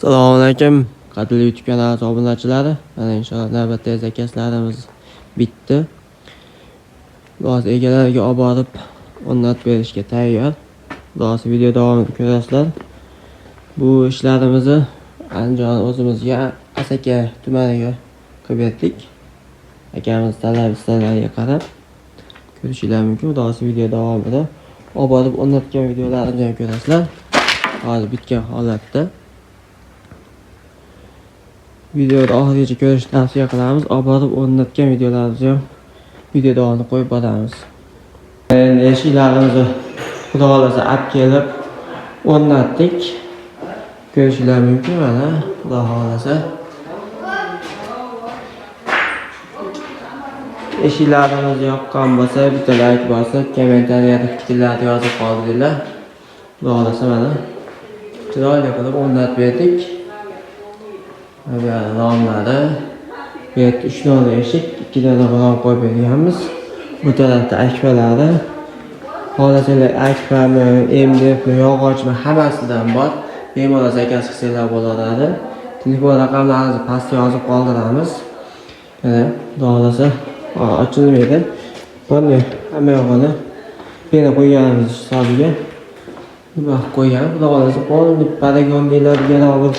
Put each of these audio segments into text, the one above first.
Assalomu alaykum. Qadrli YouTube kanali obunachilari. Mana inshaalloh navbatdagi zakazlarimiz bitdi. Hozir egalariga olib borib o'rnatib berishga tayyor. Hozir video davomida ko'rasizlar. Bu ishlarimizni Andijon o'zimizga Asaka tumaniga qilib berdik. Akamiz talab-istalariga qarab ko'rishingiz mumkin. Hozir video davomida olib borib o'rnatgan videolarimni ham ko'rasizlar. Hozir bitgan holatda. Videoda oxirigacha ko'rishni tavsiya qilamiz. Olib borib o'rnatgan videolarimizni ham video davomida qo'yib boramiz. Endi eshiklarimizni xudo xolasa olib kelib o'rnatdik. Ko'rishingiz mumkin mana xudo xolasa. Eshiklarimiz yoqqan bo'lsa, bitta like bosib, kommentariyada fikrlarni yozib qoldiringlar. Xudo xolasa mana chiroyli qilib o'rnatib berdik. Mana nomlari. Bu yerda 3 dona eshik, 2 dona rom qo'yib berganmiz. Bu tarafda akvalari. Hozircha akvami, MDF, yog'ochmi hammasidan bor. Bemalol zakaz qilsanglar bo'laveradi. Telefon raqamlaringizni pastga yozib qoldiramiz. Mana xudo xolasa ochilmaydi. Buni hamma yog'ini yana qo'yganimiz hisobiga nima qo'ygan. Xudo xolasa qonunli paragon deyiladigan olib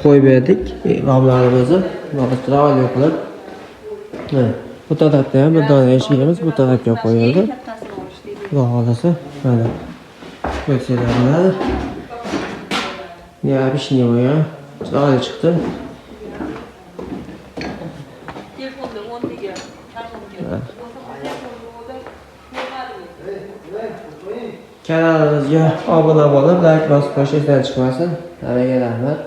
qo'yib berdik. Romlarimizni chiroyli qilib. Bu tarafda ham bir dona eshigimiz bu tarafga qo'yildi. Xudo xolasa mana ko'rsanglar. Необычный chiroyli chiqdi. Kanalimizga obuna bo'lib, like bosib qo'yishingiz esdan chiqmasin. Hammaga rahmat.